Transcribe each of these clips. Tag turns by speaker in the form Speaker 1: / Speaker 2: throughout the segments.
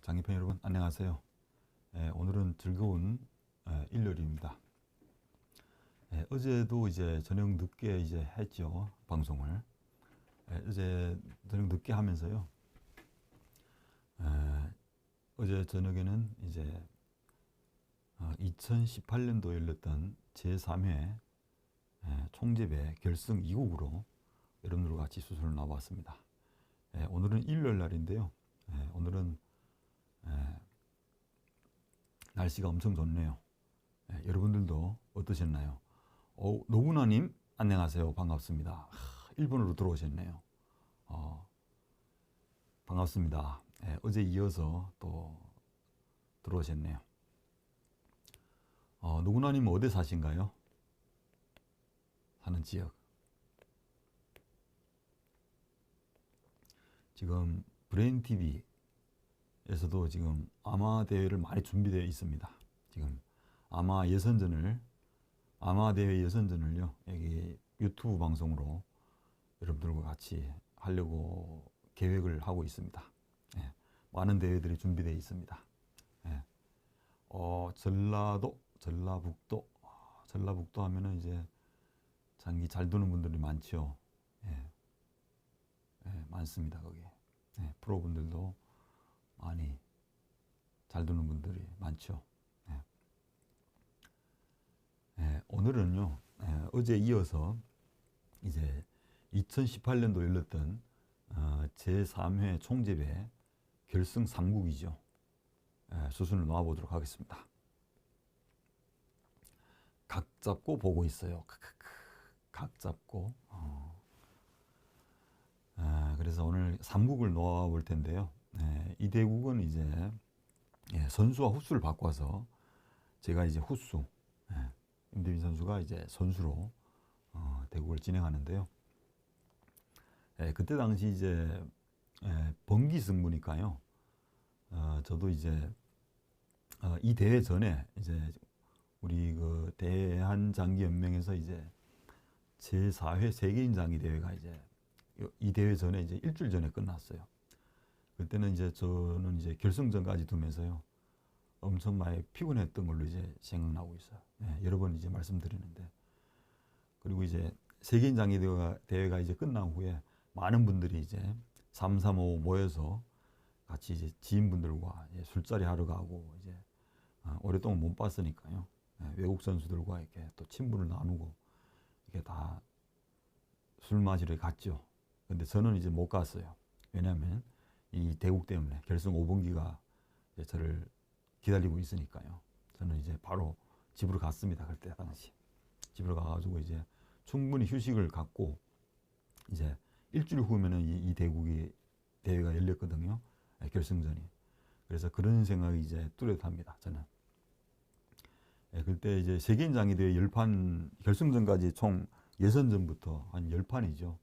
Speaker 1: 장기평 여러분 안녕하세요. 오늘은 즐거운 일요일입니다. 어제도 이제 저녁 늦게 이제 했죠, 방송을. 어제 저녁 늦게 하면서요. 어제 저녁에는 이제 2018년도 열렸던 제3회 총재배 결승 2국으로 여러분들과 같이 수술을 나왔습니다. 오늘은 일요일 날인데요. 오늘은 날씨가 엄청 좋네요. 여러분들도 어떠셨나요? 노구나님 안녕하세요. 반갑습니다. 일본으로 들어오셨네요. 반갑습니다. 어제 이어서 또 들어오셨네요. 노구나님 어디 사신가요? 사는 지역. 지금 브레인TV에서도 지금 아마 대회를 많이 준비되어 있습니다. 지금 아마 대회 예선전을요, 여기 유튜브 방송으로 여러분들과 같이 하려고 계획을 하고 있습니다. 많은 대회들이 준비되어 있습니다. 전라북도 하면은 이제 장기 잘 두는 분들이 많죠. 많습니다, 거기. 프로분들도 많이 잘 두는 분들이 많죠. 오늘은요, 어제 이어서 이제 2018년도 열렸던 제3회 총재배 결승 3국이죠. 수순을 놓아보도록 하겠습니다. 각 잡고 보고 있어요. 각 잡고. 그래서 오늘 3국을 놓아볼 텐데요. 이 대국은 이제 선수와 후수를 바꿔서 제가 이제 후수, 임대빈 선수가 이제 선수로 대국을 진행하는데요. 그때 당시 이제 번기 승부니까요. 저도 이제 이 대회 전에 이제 우리 그 대한장기연맹에서 이제 제4회 세계인 장기 대회가 이제 이 대회 전에 이제 일주일 전에 끝났어요. 그때는 이제 저는 이제 결승전까지 두면서요. 엄청 많이 피곤했던 걸로 이제 생각나고 있어요. 여러 번 이제 말씀드리는데. 그리고 이제 세계인 장기 대회가 이제 끝난 후에 많은 분들이 이제 335 모여서 같이 이제 지인분들과 이제 술자리 하러 가고 이제 오랫동안 못 봤으니까요. 외국 선수들과 이렇게 또 친분을 나누고 이렇게 다 술 마시러 갔죠. 근데 저는 이제 못 갔어요. 왜냐하면 이 대국 때문에 결승 5분기가 저를 기다리고 있으니까요. 저는 이제 바로 집으로 갔습니다. 그때 당시 집으로 가가지고 이제 충분히 휴식을 갖고 이제 일주일 후면은 이 대회가 열렸거든요. 결승전이. 그래서 그런 생각이 이제 뚜렷합니다. 저는. 그때 이제 세계인 장기대회 10판 결승전까지 총 예선전부터 한 10판이죠.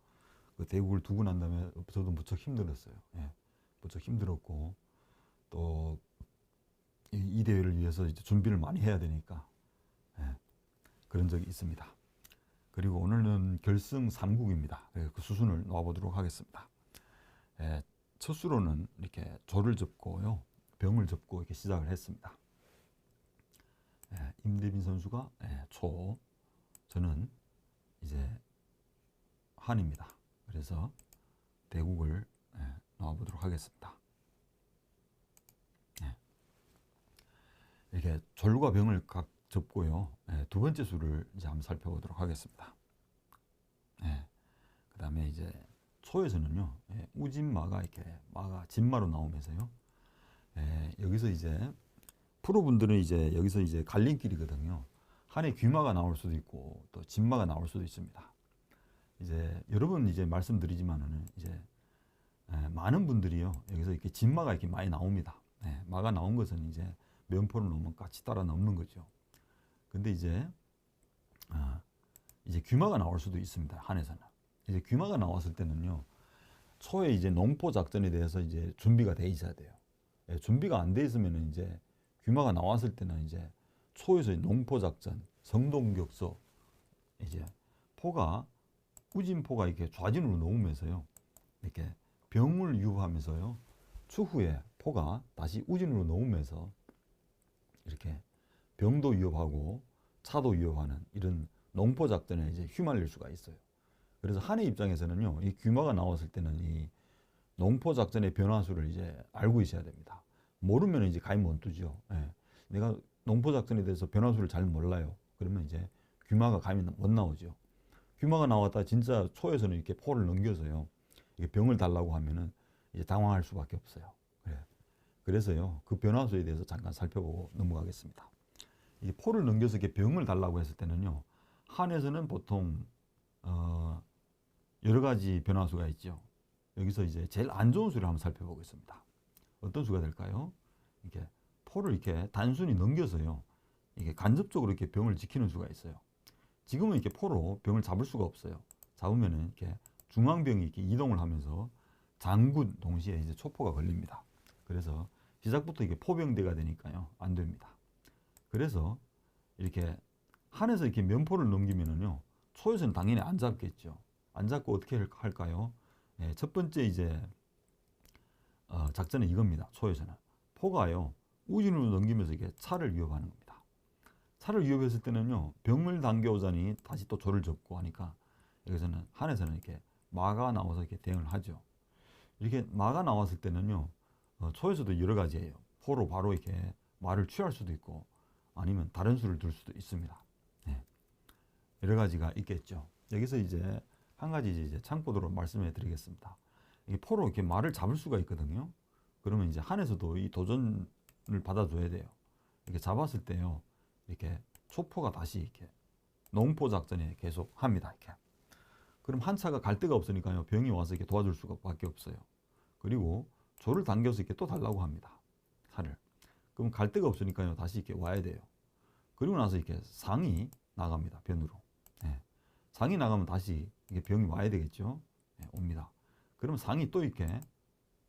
Speaker 1: 그 대국을 두고 난 다음에 저도 무척 힘들었어요. 무척 힘들었고 또 이 대회를 위해서 이제 준비를 많이 해야 되니까 그런 적이 있습니다. 그리고 오늘은 결승 3국입니다. 그 수순을 놓아보도록 하겠습니다. 첫 수로는 이렇게 조를 접고요, 병을 접고 이렇게 시작을 했습니다. 임대빈 선수가 초, 저는 이제 한입니다. 그래서 대국을 놓아보도록 하겠습니다. 이렇게 졸과 병을 각 접고요. 두 번째 수를 이제 한번 살펴보도록 하겠습니다. 그 다음에 이제 초에서는요, 우진마가 이렇게 마가 진마로 나오면서요. 여기서 이제 프로분들은 이제 여기서 이제 갈림길이거든요. 한해 귀마가 나올 수도 있고 또 진마가 나올 수도 있습니다. 이제 여러 번 이제 말씀드리지만은 이제 많은 분들이요, 여기서 이렇게 진마가 이렇게 많이 나옵니다. 마가 나온 것은 이제 면포를 놓으면 같이 따라 넘는 거죠. 근데 이제 귀마가 나올 수도 있습니다. 한에서는. 이제 귀마가 나왔을 때는요, 초에 이제 농포 작전에 대해서 이제 준비가 돼 있어야 돼요. 준비가 안 돼 있으면 이제 귀마가 나왔을 때는 이제 초에서 농포 작전, 성동격서, 이제 우진포가 이렇게 좌진으로 놓으면서요, 이렇게 병을 유하면서요, 추후에 포가 다시 우진으로 넘으면서 이렇게 병도 위협하고 차도 위협하는 이런 농포 작전에 이제 휘말릴 수가 있어요. 그래서 한해 입장에서는요, 이 규모가 나왔을 때는 이 농포 작전의 변화수를 이제 알고 있어야 됩니다. 모르면 이제 가입 못 두죠. 예. 내가 농포 작전에 대해서 변화수를 잘 몰라요. 그러면 이제 규모가 가입이 못 나오죠. 규모가 나왔다 진짜 초에서는 이렇게 포를 넘겨서요, 이게 병을 달라고 하면은 이제 당황할 수밖에 없어요. 그래. 그래서요, 그 변화수에 대해서 잠깐 살펴보고 넘어가겠습니다. 이 포를 넘겨서 이렇게 병을 달라고 했을 때는요, 한에서는 보통 여러 가지 변화수가 있죠. 여기서 이제 제일 안 좋은 수를 한번 살펴보겠습니다. 어떤 수가 될까요? 이렇게 포를 이렇게 단순히 넘겨서요, 이게 간접적으로 이렇게 병을 지키는 수가 있어요. 지금은 이렇게 포로 병을 잡을 수가 없어요. 잡으면은 이렇게 중앙병이 이렇게 이동을 하면서 장군 동시에 이제 초포가 걸립니다. 그래서 시작부터 이게 포병대가 되니까요, 안 됩니다. 그래서 이렇게 한에서 이렇게 면포를 넘기면은요, 초에서는 당연히 안 잡겠죠. 안 잡고 어떻게 할까요? 예, 첫 번째 이제 작전은 이겁니다. 초에서는 포가요, 우진으로 넘기면서 이게 차를 위협하는 겁니다. 차를 위협했을 때는요, 병을 당겨오자니 다시 또 조를 접고 하니까 여기서는 한에서는 이렇게 마가 나와서 이렇게 대응을 하죠. 이렇게 마가 나왔을 때는요, 초에서도 여러 가지예요. 포로 바로 이렇게 마를 취할 수도 있고 아니면 다른 수를 둘 수도 있습니다. 네. 여러 가지가 있겠죠. 여기서 이제 한 가지 이제 참고도로 말씀해 드리겠습니다. 이 포로 이렇게 말을 잡을 수가 있거든요. 그러면 이제 한에서도 이 도전을 받아줘야 돼요. 이렇게 잡았을 때요, 이렇게 초포가 다시 이렇게 농포 작전에 계속 합니다. 이렇게. 그럼 한 차가 갈 데가 없으니까요, 병이 와서 이렇게 도와줄 수밖에 없어요. 그리고 조를 당겨서 이렇게 또 달라고 합니다. 차를. 그럼 갈 데가 없으니까요, 다시 이렇게 와야 돼요. 그리고 나서 이렇게 상이 나갑니다. 변으로. 네. 상이 나가면 다시 이게 병이 와야 되겠죠. 네, 옵니다. 그럼 상이 또 이렇게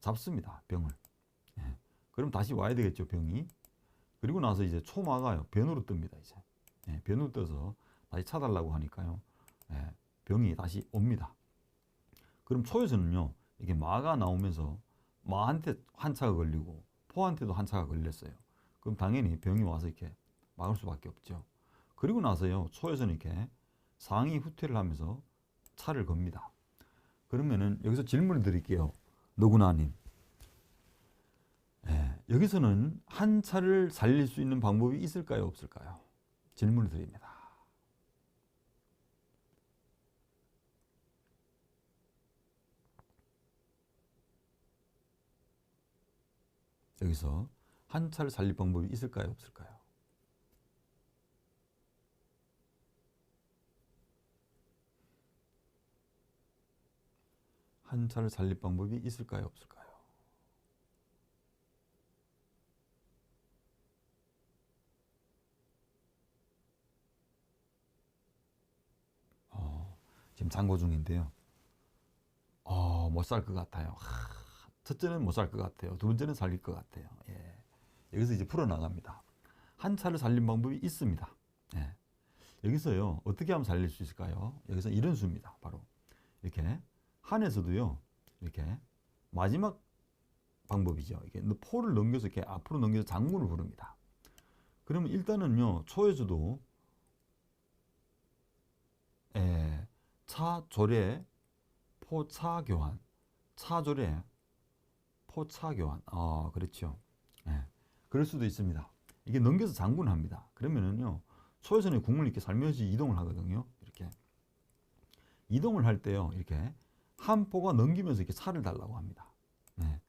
Speaker 1: 잡습니다. 병을. 네. 그럼 다시 와야 되겠죠. 병이. 그리고 나서 이제 초마가요, 변으로 뜹니다. 이제. 네, 변으로 떠서 다시 차달라고 하니까요, 네, 병이 다시 옵니다. 그럼 초에서는요, 이게 마가 나오면서 마한테 한 차가 걸리고 포한테도 한 차가 걸렸어요. 그럼 당연히 병이 와서 이렇게 막을 수밖에 없죠. 그리고 나서요, 초에서는 이렇게 상이 후퇴를 하면서 차를 겁니다. 그러면은 여기서 질문을 드릴게요. 너구나님. 예, 여기서는 한 차를 살릴 수 있는 방법이 있을까요, 없을까요? 질문을 드립니다. 여기서 한 차를 살릴 방법이 있을까요, 없을까요? 한 차를 살릴 방법이 있을까요, 없을까요? 지금 장고 중인데요. 못 살 것 같아요. 첫째는 못 살 것 같아요. 두 번째는 살릴 것 같아요. 예. 여기서 이제 풀어나갑니다. 한 차를 살린 방법이 있습니다. 예. 여기서요, 어떻게 하면 살릴 수 있을까요? 여기서 이런 수입니다. 바로 이렇게 한에서도요, 이렇게 마지막 방법이죠. 이게 포를 넘겨서 이렇게 앞으로 넘겨서 장군을 부릅니다. 그러면 일단은요, 초에서도 차조례, 포차교환, 차조례, 포차교환. 그렇죠. 예. 그럴 수도 있습니다. 이게 넘겨서 장군을 합니다. 그러면은요, 초에서는 궁을 이렇게 살며시 이동을 하거든요. 이렇게 이동을 할 때요, 이렇게 한 포가 넘기면서 이렇게 차를 달라고 합니다. 네.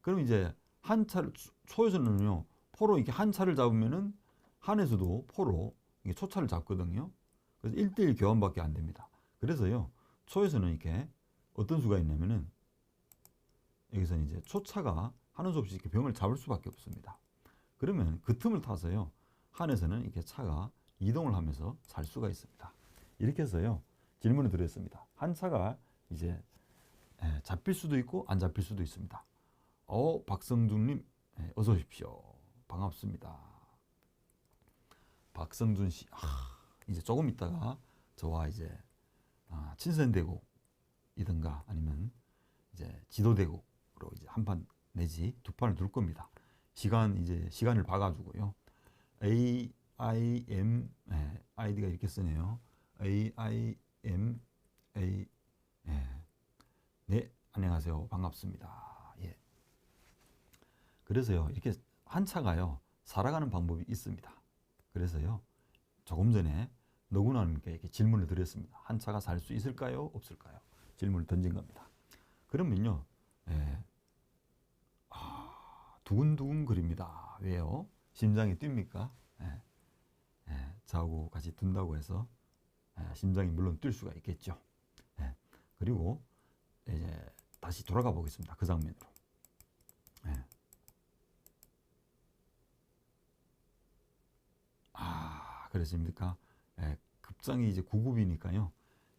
Speaker 1: 그럼 이제 한 차를 초에서는요, 포로 이렇게 한 차를 잡으면은 한에서도 포로 이게 초차를 잡거든요. 그래서 1대1 교환밖에 안 됩니다. 그래서요, 초에서는 이렇게 어떤 수가 있냐면은 여기서 이제 초차가 하는 수 없이 이렇게 병을 잡을 수밖에 없습니다. 그러면 그 틈을 타서요, 한에서는 이렇게 차가 이동을 하면서 살 수가 있습니다. 이렇게 해서요, 질문을 드렸습니다. 한 차가 이제 잡힐 수도 있고 안 잡힐 수도 있습니다. 박성준님, 어서 오십시오. 반갑습니다. 박성준 씨, 이제 조금 있다가 저와 이제 친선대국이든가 아니면 이제 지도대국으로 이제 한판 내지 두 판을 둘 겁니다. 시간을 봐가지고요. AIM, 아이디가 이렇게 쓰네요. AIM, 네, 안녕하세요. 반갑습니다. 예. 그래서요, 이렇게 한 차가요, 살아가는 방법이 있습니다. 그래서요, 조금 전에 너구나님께 이렇게 질문을 드렸습니다. 한 차가 살 수 있을까요? 없을까요? 질문을 던진 겁니다. 그러면요, 두근두근 거립니다. 왜요? 심장이 뜁니까? 저하고 같이 둔다고 해서 심장이 물론 뛸 수가 있겠죠. 그리고 이제 다시 돌아가 보겠습니다. 그 장면으로. 그렇습니까? 급장이 이제 9급이니까요.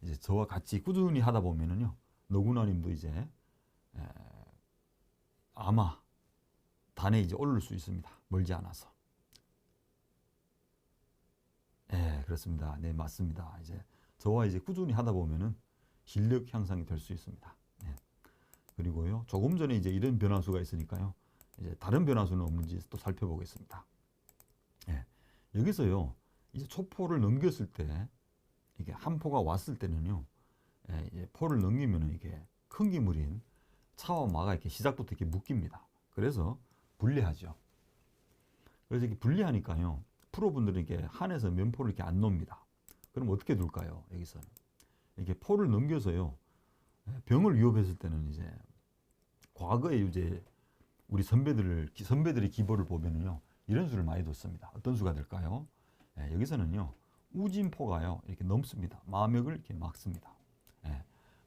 Speaker 1: 이제 저와 같이 꾸준히 하다 보면은요, 너구나님도 이제 아마 단에 이제 오를 수 있습니다. 멀지 않아서. 그렇습니다. 네, 맞습니다. 이제 저와 이제 꾸준히 하다 보면은 실력 향상이 될 수 있습니다. 그리고요, 조금 전에 이제 이런 변화수가 있으니까요, 이제 다른 변화수는 없는지 또 살펴보겠습니다. 여기서요, 이제 초포를 넘겼을 때, 이게 한 포가 왔을 때는요, 이제 포를 넘기면은 이게 큰 기물인 차와 마가 이렇게 시작부터 이렇게 묶입니다. 그래서 불리하죠. 그래서 이렇게 불리하니까요, 프로분들은 이렇게 한에서 면포를 이렇게 안 놓습니다. 그럼 어떻게 둘까요? 여기서는 이렇게 포를 넘겨서요, 병을 위협했을 때는 이제 과거에 이제 우리 선배들의 기보를 보면은요, 이런 수를 많이 뒀습니다. 어떤 수가 될까요? 여기서는요, 우진포가요, 이렇게 넘습니다. 마명을 이렇게 막습니다.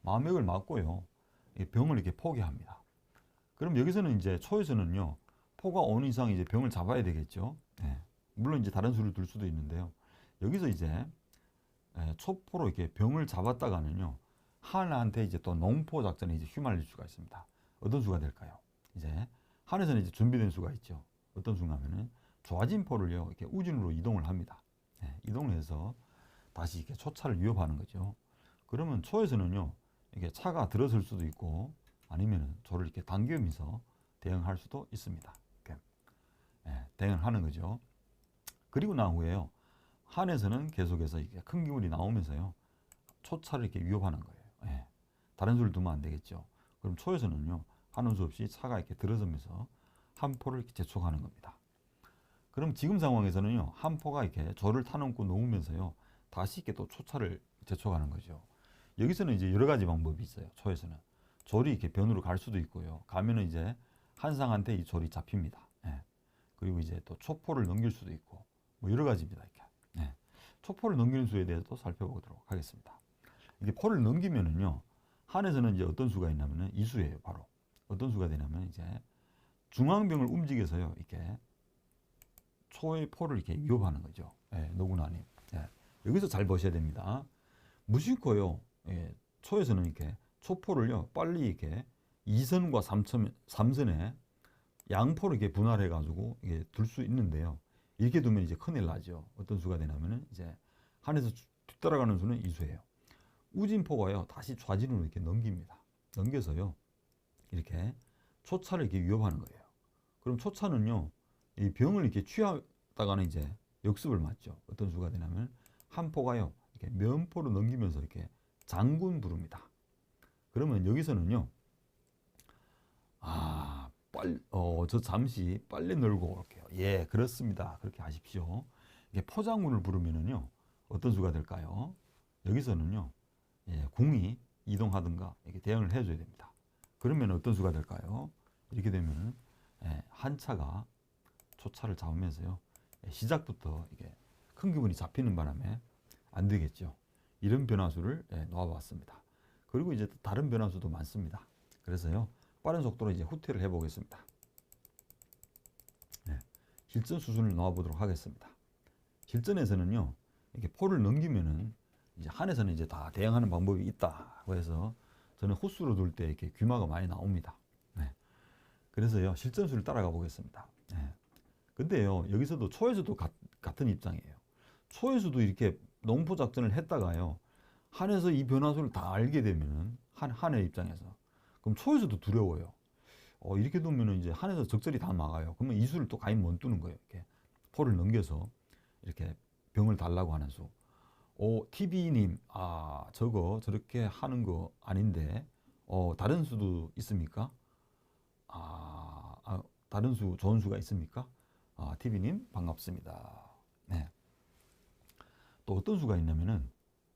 Speaker 1: 마명을 막고요, 병을 이렇게 포기합니다. 그럼 여기서는 이제 초에서는요, 포가 오는 이상 이제 병을 잡아야 되겠죠. 물론 이제 다른 수를 둘 수도 있는데요. 여기서 이제 초포로 이렇게 병을 잡았다가는요, 한한테 이제 또 농포 작전에 이제 휘말릴 수가 있습니다. 어떤 수가 될까요? 이제 한에서는 이제 준비된 수가 있죠. 어떤 수가면은 좌진포를요, 이렇게 우진으로 이동을 합니다. 이동을 해서 다시 이렇게 초차를 위협하는 거죠. 그러면 초에서는요, 이게 차가 들어설 수도 있고 아니면은 조를 이렇게 당기면서 대응할 수도 있습니다. 이렇게 대응을 하는 거죠. 그리고 난 후에요, 한에서는 계속해서 이게 큰 기물이 나오면서요, 초차를 이렇게 위협하는 거예요. 다른 수를 두면 안 되겠죠. 그럼 초에서는요, 하는 수 없이 차가 이렇게 들어서면서 한 포를 이렇게 재촉하는 겁니다. 그럼 지금 상황에서는요, 한 포가 이렇게 조를 타넘고 놓으면서요, 다시 이렇게 또 초차를 재촉하는 거죠. 여기서는 이제 여러 가지 방법이 있어요. 초에서는 조리 이렇게 변으로 갈 수도 있고요. 가면은 이제 한상한테 이 조리 잡힙니다. 그리고 이제 또 초포를 넘길 수도 있고 뭐 여러 가지입니다. 이렇게. 초포를 넘기는 수에 대해서도 살펴보도록 하겠습니다. 이게 포를 넘기면은요, 한에서는 이제 어떤 수가 있냐면은 이 수예요. 바로 어떤 수가 되냐면 이제 중앙병을 움직여서요, 이렇게 초의 포를 이렇게 위협하는 거죠. 노구나님. 여기서 잘 보셔야 됩니다. 무심코요, 초에서는 이렇게 초포를요, 빨리 이렇게 2선과 3선에 양포를 이렇게 분할해 가지고 이게 둘 수 있는데요. 이렇게 두면 이제 큰일 나죠. 어떤 수가 되냐면은 이제 한에서 뒤따라가는 수는 이 수예요. 우진포가요, 다시 좌진으로 이렇게 넘깁니다. 넘겨서요, 이렇게 초차를 이렇게 위협하는 거예요. 그럼 초차는요, 이 병을 이렇게 취하다가는 이제 역습을 맞죠. 어떤 수가 되냐면 한 포가요, 이렇게 면포로 넘기면서 이렇게 장군 부릅니다. 그러면 여기서는요, 저 잠시 빨래 널고 올게요. 예, 그렇습니다. 그렇게 하십시오. 이게 포장군을 부르면은요, 어떤 수가 될까요? 여기서는요, 궁이 이동하든가 이렇게 대응을 해줘야 됩니다. 그러면 어떤 수가 될까요? 이렇게 되면은 한 차가 초차를 잡으면서요, 시작부터 이게 큰 기분이 잡히는 바람에 안 되겠죠. 이런 변화수를 놓아봤습니다. 그리고 이제 다른 변화수도 많습니다. 그래서요, 빠른 속도로 이제 후퇴를 해보겠습니다. 실전 수순을 놓아보도록 하겠습니다. 실전에서는요, 이렇게 포를 넘기면은 이제 한에서는 이제 다 대응하는 방법이 있다고 해서 저는 호수로 둘 때 이렇게 귀마가 많이 나옵니다. 그래서요, 실전수를 따라가 보겠습니다. 근데요, 여기서도 초에서도 같은 입장이에요. 초에서도 이렇게 농포 작전을 했다가요, 한에서 이 변화수를 다 알게 되면은 한의 입장에서 그럼 초에서도 두려워요. 이렇게 두면은 이제 한에서 적절히 다 막아요. 그러면 이수를 또 가히 못 두는 거예요. 이렇게 포를 넘겨서 이렇게 병을 달라고 하는 수. TV님, 저거 저렇게 하는 거 아닌데, 다른 수도 있습니까? 다른 수, 좋은 수가 있습니까? TV님, 반갑습니다. 네. 또 어떤 수가 있냐면은,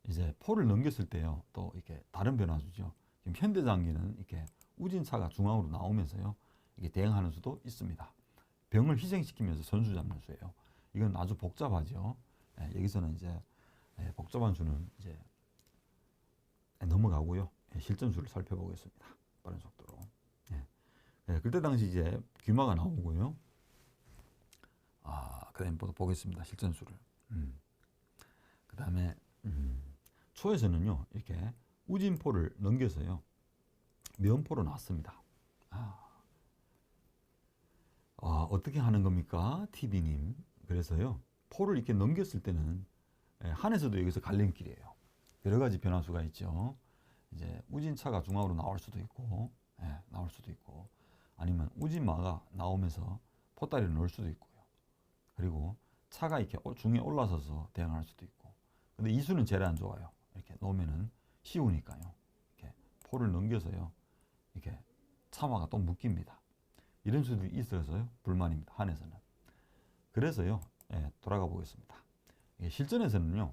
Speaker 1: 이제 포를 넘겼을 때요, 또 이렇게 다른 변화수죠. 지금 현대장기는 이렇게 우진차가 중앙으로 나오면서요, 이게 대응하는 수도 있습니다. 병을 희생시키면서 선수 잡는 수예요. 이건 아주 복잡하죠. 여기서는 이제 복잡한 수는 이제 넘어가고요. 실전수를 살펴보겠습니다. 빠른 속도로. 그때 당시 이제 귀마가 나오고요. 그다음에 보겠습니다. 실전수를. 그다음에 초에서는요, 이렇게 우진포를 넘겨서요, 면포로 놨습니다. 어떻게 하는 겁니까? TV님. 그래서요, 포를 이렇게 넘겼을 때는 한에서도 여기서 갈림길이에요. 여러 가지 변화수가 있죠. 이제 우진차가 중앙으로 나올 수도 있고, 아니면 우진마가 나오면서 포다리를 넣을 수도 있고요. 그리고 차가 이렇게 중에 올라서서 대응할 수도 있고. 근데 이 수는 제일 안 좋아요. 이렇게 놓으면은 쉬우니까요. 이렇게 포를 넘겨서요, 이렇게 차마가 또 묶입니다. 이런 수도 있어서요, 불만입니다. 한에서는. 그래서요, 돌아가 보겠습니다. 실전에서는요,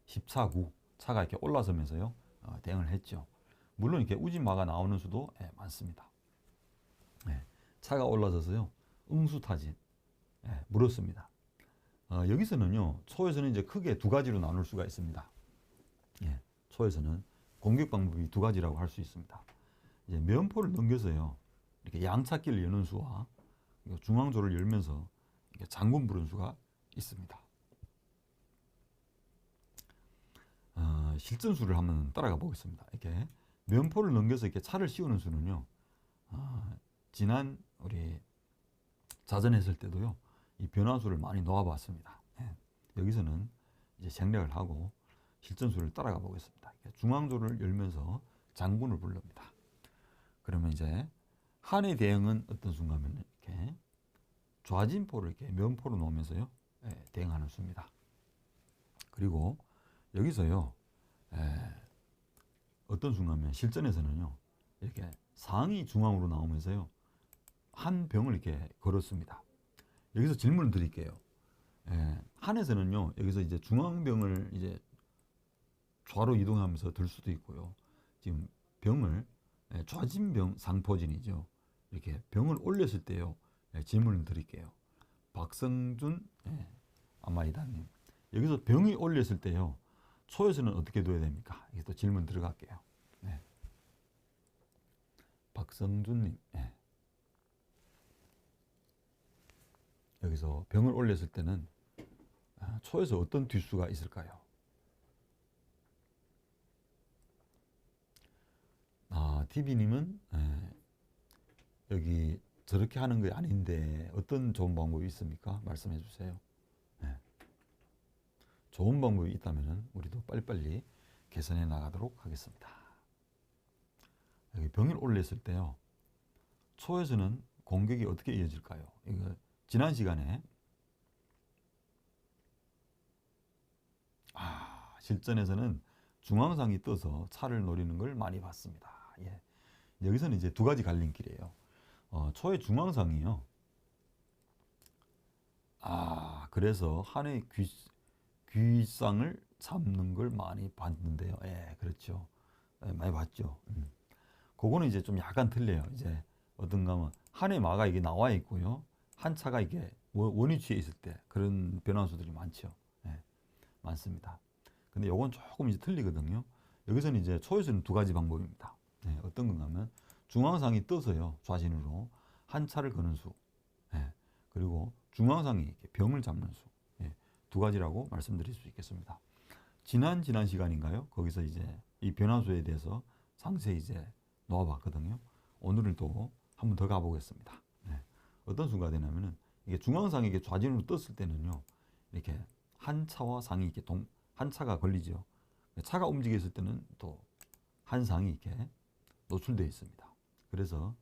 Speaker 1: 10차9 차가 이렇게 올라서면서요, 대응을 했죠. 물론 이렇게 우진마가 나오는 수도 많습니다. 차가 올라서서요, 응수타진 물었습니다. 여기서는요, 초에서는 이제 크게 두 가지로 나눌 수가 있습니다. 초에서는 공격 방법이 두 가지라고 할 수 있습니다. 이제 면포를 넘겨서요, 이렇게 양차기를 여는 수와 중앙조를 열면서 장군 부른 수가 있습니다. 실전수를 한번 따라가 보겠습니다. 이렇게 면포를 넘겨서 이렇게 차를 씌우는 수는요, 지난 우리 자전했을 때도요, 이 변화수를 많이 놓아봤습니다. 여기서는 이제 생략을 하고 실전수를 따라가 보겠습니다. 중앙조를 열면서 장군을 부릅니다. 그러면 이제 한의 대응은 어떤 수인가면 이렇게 좌진포를 이렇게 면포로 놓으면서요, 대응하는 수입니다. 그리고 여기서요, 어떤 수인가면 실전에서는요, 이렇게 상이 중앙으로 나오면서요, 한 병을 이렇게 걸었습니다. 여기서 질문을 드릴게요. 한에서는요, 여기서 이제 중앙병을 이제 좌로 이동하면서 들 수도 있고요. 지금 병을 좌진병 상포진이죠. 이렇게 병을 올렸을 때요, 질문을 드릴게요. 박성준 아마이다님, 여기서 병이 올렸을 때요, 초에서는 어떻게 둬야 됩니까? 이게 또 질문 들어갈게요. 박성준님, 여기서 병을 올렸을 때는 초에서 어떤 뒷수가 있을까요? TV님은 여기 저렇게 하는 게 아닌데 어떤 좋은 방법이 있습니까? 말씀해 주세요. 좋은 방법이 있다면 우리도 빨리빨리 개선해 나가도록 하겠습니다. 여기 병을 올렸을 때요, 초에서는 공격이 어떻게 이어질까요? 이거 지난 시간에 실전에서는 중앙상이 떠서 차를 노리는 걸 많이 봤습니다. 여기서는 이제 두 가지 갈림길이에요. 초의 중앙상이요. 그래서 한의 귀상을 잡는 걸 많이 봤는데요. 그렇죠. 많이 봤죠. 그거는 이제 좀 약간 틀려요. 이제 어떤가 하면 한의 마가 이게 나와 있고요, 한 차가 이게 원위치에 있을 때 그런 변환수들이 많죠. 많습니다. 근데 요건 조금 이제 틀리거든요. 여기서는 이제 초에서는 두 가지 방법입니다. 어떤 건가 하면 중앙상이 떠서요, 좌진으로 한 차를 거는 수, 그리고 중앙상이 이렇게 병을 잡는 수, 두 가지라고 말씀드릴 수 있겠습니다. 지난 시간인가요? 거기서 이제 이 변화수에 대해서 상세히 이제 놓아봤거든요. 오늘은 또 한 번 더 가보겠습니다. 어떤 수가 되냐면은 이게 중앙상이 이게 좌진으로 떴을 때는요, 이렇게 한 차와 상이 이렇게 한 차가 걸리죠. 차가 움직였을 때는 또 한 상이 이렇게 노출되어 있습니다. 그래서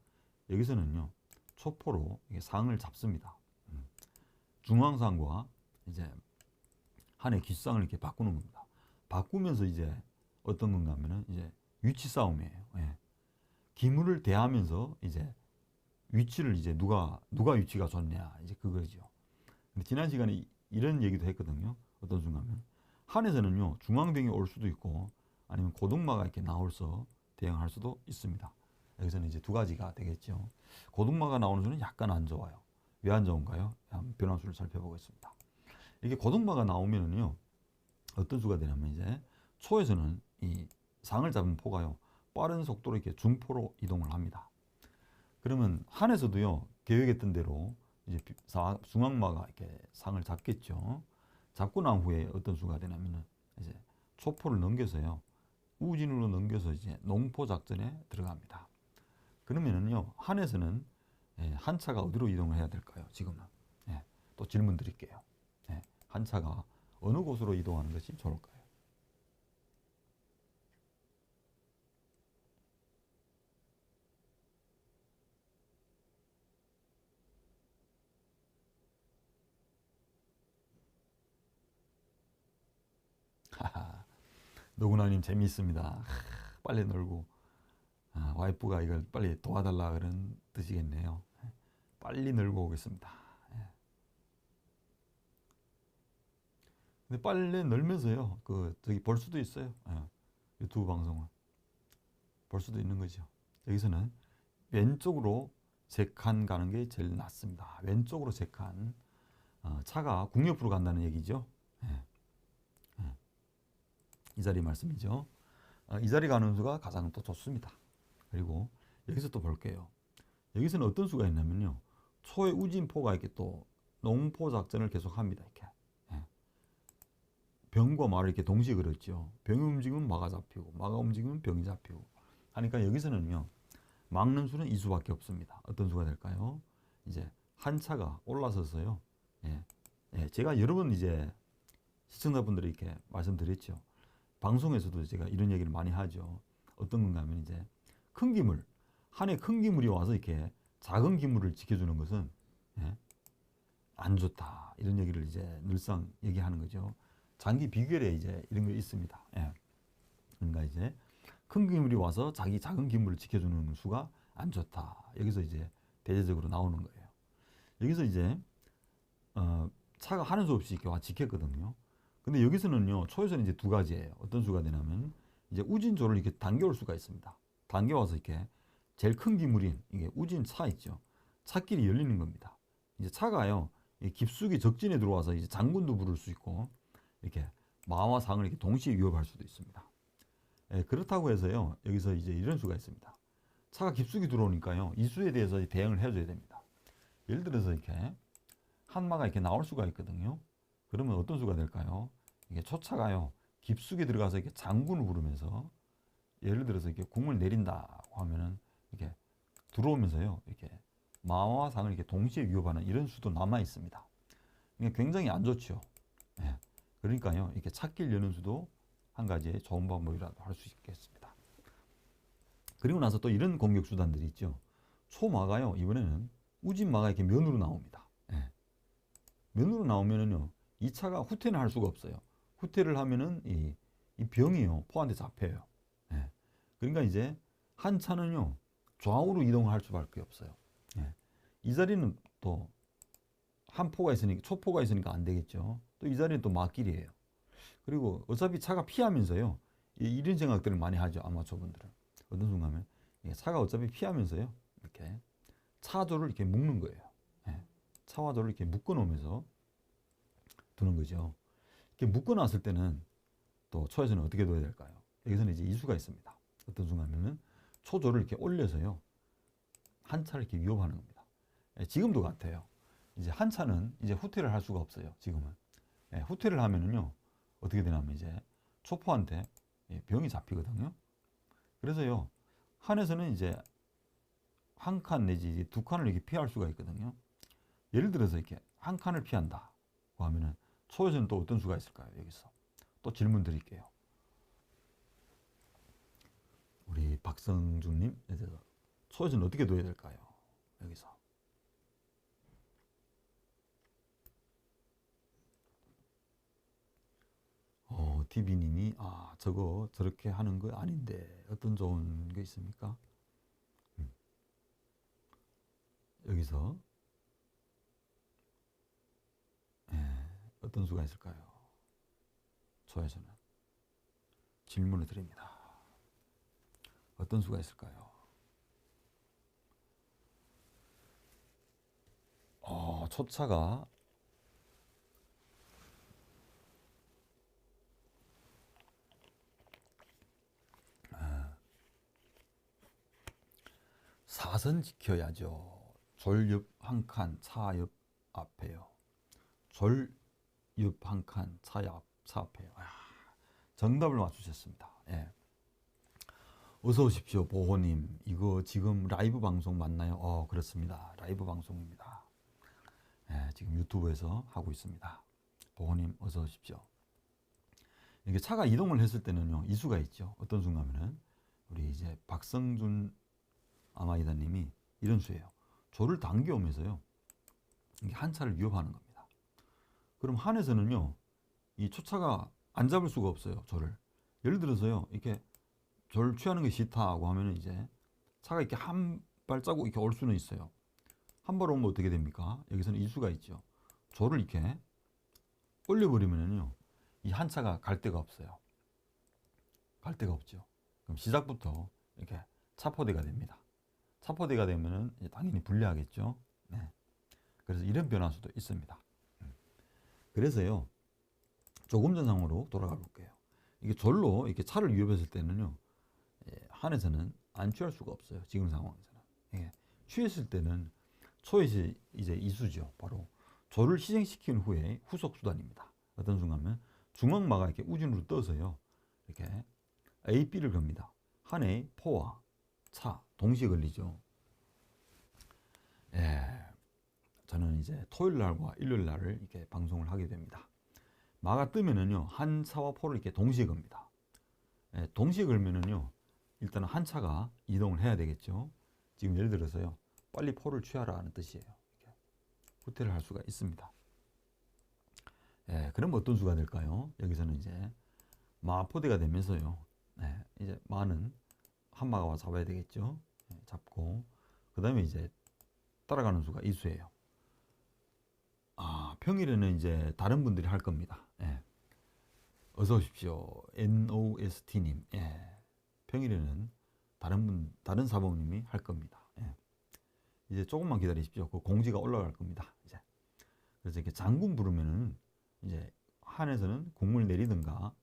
Speaker 1: 여기서는요 초포로 이게 상을 잡습니다. 중앙상과 이제 한의 귓상을 이렇게 바꾸는 겁니다. 바꾸면서 이제 어떤 건가 하면은 이제 위치 싸움이에요. 예. 기물을 대하면서 이제 위치를 이제 누가 위치가 좋냐 이제 그거죠. 근데 지난 시간에 이런 얘기도 했거든요. 어떤 순간은 한에서는요 중앙병이 올 수도 있고 아니면 고등마가 이렇게 나올서 대응할 수도 있습니다. 여기서는 이제 두 가지가 되겠죠. 고등마가 나오는 수는 약간 안 좋아요. 왜 안 좋은가요? 한번 변환수를 살펴보겠습니다. 이게 고등마가 나오면은요 어떤 수가 되냐면 이제 초에서는 이 상을 잡은 포가요 빠른 속도로 이렇게 중포로 이동을 합니다. 그러면 한에서도요 계획했던 대로 이제 중앙마가 이렇게 상을 잡겠죠. 잡고 난 후에 어떤 수가 되냐면은 이제 초포를 넘겨서요 우진으로 넘겨서 이제 농포 작전에 들어갑니다. 그러면은요 한에서는 한차가 어디로 이동을 해야 될까요? 지금은 또 질문 드릴게요. 한차가 어느 곳으로 이동하는 것이 좋을까요? 노구나님 재미있습니다. 빨리 놀고 와이프가 이걸 빨리 도와달라 그런 뜻이겠네요. 빨리 놀고 오겠습니다. 근데 빨리 놀면서요 저기 볼 수도 있어요. 유튜브 방송을 볼 수도 있는 거죠. 여기서는 왼쪽으로 3칸 가는 게 제일 낫습니다. 왼쪽으로 3칸. 차가 국옆으로 간다는 얘기죠. 이 자리 말씀이죠. 이 자리 가는 수가 가장 또 좋습니다. 그리고 여기서 또 볼게요. 여기서는 어떤 수가 있냐면요. 초의 우진포가 이렇게 또 농포 작전을 계속합니다. 이렇게 병과 마를 이렇게 동시에 그렸죠. 병이 움직이면 마가 잡히고 마가 움직이면 병이 잡히고 하니까 여기서는요. 막는 수는 이 수밖에 없습니다. 어떤 수가 될까요? 이제 한차가 올라서서요. 제가 여러 번 이제 시청자분들이 이렇게 말씀드렸죠. 방송에서도 제가 이런 얘기를 많이 하죠. 어떤 건가 하면 이제 큰 기물, 한해 큰 기물이 와서 이렇게 작은 기물을 지켜주는 것은 안 좋다. 이런 얘기를 이제 늘상 얘기하는 거죠. 장기 비결에 이제 이런 거 있습니다. 그러니까 이제 큰 기물이 와서 자기 작은 기물을 지켜주는 수가 안 좋다. 여기서 이제 대대적으로 나오는 거예요. 여기서 이제 차가 하는 수 없이 이렇게 와 지켰거든요. 근데 여기서는요, 초에서는 이제 두 가지예요. 어떤 수가 되냐면 이제 우진조를 이렇게 당겨올 수가 있습니다. 당겨와서 이렇게 제일 큰 기물인 이게 우진 차 있죠. 차길이 열리는 겁니다. 이제 차가요, 깊숙이 적진에 들어와서 이제 장군도 부를 수 있고 이렇게 마와 상을 이렇게 동시에 위협할 수도 있습니다. 그렇다고 해서요, 여기서 이제 이런 수가 있습니다. 차가 깊숙이 들어오니까요, 이 수에 대해서 대응을 해줘야 됩니다. 예를 들어서 이렇게 한마가 이렇게 나올 수가 있거든요. 그러면 어떤 수가 될까요? 이게 초차가요, 깊숙이 들어가서 이렇게 장군을 부르면서 예를 들어서 이렇게 궁을 내린다고 하면은 이렇게 들어오면서요, 이렇게 마와 상을 이렇게 동시에 위협하는 이런 수도 남아 있습니다. 이게 굉장히 안 좋죠. 그러니까요, 이렇게 찾길 여는 수도 한 가지의 좋은 방법이라도 할 수 있겠습니다. 그리고 나서 또 이런 공격 수단들이 있죠. 초마가요, 이번에는 우진마가 이렇게 면으로 나옵니다. 면으로 나오면은요, 이 차가 후퇴는 할 수가 없어요. 후퇴를 하면은 이 병이요, 포한테 잡혀요. 그러니까 이제 한 차는요, 좌우로 이동할 수밖에 없어요. 이 자리는 또 한 포가 있으니까, 초포가 있으니까 안 되겠죠. 또 이 자리는 또 막길이에요. 그리고 어차피 차가 피하면서요, 이런 생각들을 많이 하죠, 아마추어분들은. 어떤 순간에 차가 어차피 피하면서요, 이렇게 차조를 이렇게 묶는 거예요. 차와 조를 이렇게 묶어 놓으면서 두는 거죠. 이렇게 묶어 놨을 때는 또 초에서는 어떻게 둬야 될까요? 여기서는 이제 이수가 있습니다. 어떤 순간에는 초조를 이렇게 올려서요, 한 차를 이렇게 위협하는 겁니다. 지금도 같아요. 이제 한 차는 이제 후퇴를 할 수가 없어요. 지금은. 후퇴를 하면은요, 어떻게 되냐면 이제 초포한테 병이 잡히거든요. 그래서요, 한에서는 이제 한 칸 내지 이제 두 칸을 이렇게 피할 수가 있거든요. 예를 들어서 이렇게 한 칸을 피한다고 하면은 초에서는 또 어떤 수가 있을까요? 여기서 또 질문 드릴게요. 우리 박성준님, 초에서는 어떻게 둬야 될까요? TV님이 저거 저렇게 하는 거 아닌데 어떤 좋은 거 있습니까? 여기서 어떤 수가 있을까요? 초에서는 질문을 드립니다. 어떤 수가 있을까요? 초차가 사선 지켜야죠. 졸 옆 한 칸, 차 옆 앞에요. 졸 옆 한 칸, 차 앞에요. 정답을 맞추셨습니다. 예. 어서 오십시오, 보호님. 이거 지금 라이브 방송 맞나요? 그렇습니다. 라이브 방송입니다. 예, 지금 유튜브에서 하고 있습니다. 보호님, 어서 오십시오. 이게 차가 이동을 했을 때는요, 이수가 있죠. 어떤 수가면은 우리 이제 박성준 아마이다님이 이런 수예요. 조를 당겨오면서요, 이게 한 차를 위협하는 겁니다. 그럼 한에서는요, 이 초차가 안 잡을 수가 없어요, 조를. 예를 들어서요, 이렇게 조를 취하는 게 싫다고 하면은 이제 차가 이렇게 한 발자국 이렇게 올 수는 있어요. 한 발 오면 어떻게 됩니까? 여기서는 이수가 있죠. 조를 이렇게 올려버리면은요, 이 한 차가 갈 데가 없어요. 갈 데가 없죠. 그럼 시작부터 이렇게 차포대가 됩니다. 차포대가 되면은 당연히 불리하겠죠. 네. 그래서 이런 변화수도 있습니다. 그래서요, 조금 전 상황으로 돌아가 볼게요. 이게 절로 이렇게 차를 위협했을 때는요, 한에서는 안 취할 수가 없어요. 지금 상황에서는. 취했을 때는 초에서 이제 이수죠. 바로 조를 희생시킨 후에 후속 수단입니다. 어떤 순간은 중앙마가 이렇게 우진으로 떠서요, 이렇게 A, B를 겁니다. 한에 포와 차 동시에 걸리죠. 저는 이제 토요일 날과 일요일 날을 이렇게 방송을 하게 됩니다. 마가 뜨면은요, 한 차와 포를 이렇게 동시에 겁니다. 동시에 걸면은요, 일단은 한 차가 이동을 해야 되겠죠. 지금 예를 들어서요, 빨리 포를 취하라는 뜻이에요. 이렇게 후퇴를 할 수가 있습니다. 그럼 어떤 수가 될까요? 여기서는 이제 마포대가 되면서요, 이제 마는 한 마가 와 잡아야 되겠죠. 잡고 그 다음에 이제 따라가는 수가 이수예요. 평일에는 이제 다른 분들이 할 겁니다. 어서 오십시오, NOST님. 평일에는 다른 사범님이 할 겁니다. 이제 조금만 기다리십시오. 그 공지가 올라갈 겁니다. 이제 그래서 이렇게 장군 부르면은 이제 한에서는 공을 내리든가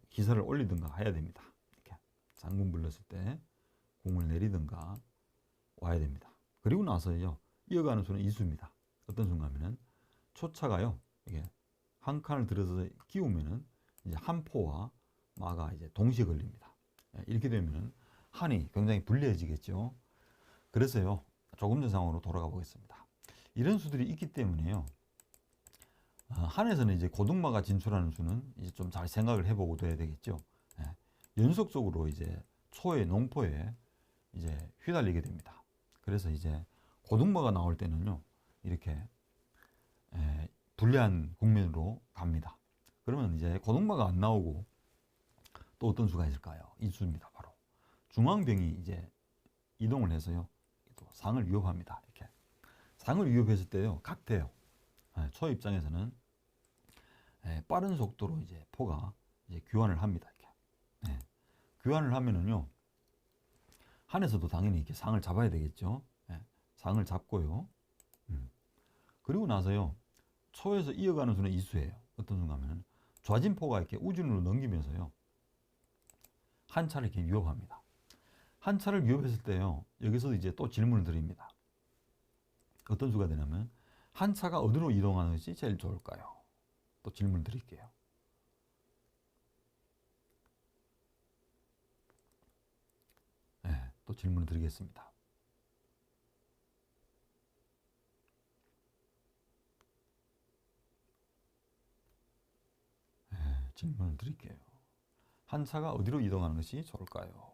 Speaker 1: 기사를 올리든가 해야 됩니다. 이렇게 장군 불렀을 때 공을 내리든가 와야 됩니다. 그리고 나서요, 이어가는 수는 이수입니다. 어떤 순간이면은 초차가요, 이게 한 칸을 들어서 끼우면은 이제 한 포와 마가 이제 동시에 걸립니다. 이렇게 되면은 한이 굉장히 불리해지겠죠. 그래서요, 조금 전 상황으로 돌아가 보겠습니다. 이런 수들이 있기 때문에요, 한에서는 이제 고등마가 진출하는 수는 이제 좀 잘 생각을 해보고 해야 되겠죠. 연속적으로 이제 초에 농포에 이제 휘달리게 됩니다. 그래서 이제 고등마가 나올 때는요, 이렇게 불리한 국면으로 갑니다. 그러면 이제 고등마가 안 나오고 또 어떤 수가 있을까요? 이 수입니다. 바로 중앙병이 이제 이동을 해서요, 또 상을 위협합니다. 이렇게 상을 위협했을 때요, 각돼요. 초 입장에서는 빠른 속도로 이제 포가 이제 교환을 합니다. 이렇게 교환을 하면은요, 한에서도 당연히 이렇게 상을 잡아야 되겠죠. 상을 잡고요. 그리고 나서요, 초에서 이어가는 수는 이수예요. 어떤 순간은 좌진포가 이렇게 우진으로 넘기면서요, 한 차를 이렇게 위협합니다. 한 차를 위협했을 때요, 여기서 이제 또 질문을 드립니다. 어떤 수가 되냐면 한 차가 어디로 이동하는 것이 제일 좋을까요? 또 질문 드릴게요. 또 질문을 드리겠습니다. 질문을 드릴게요. 한 차가 어디로 이동하는 것이 좋을까요?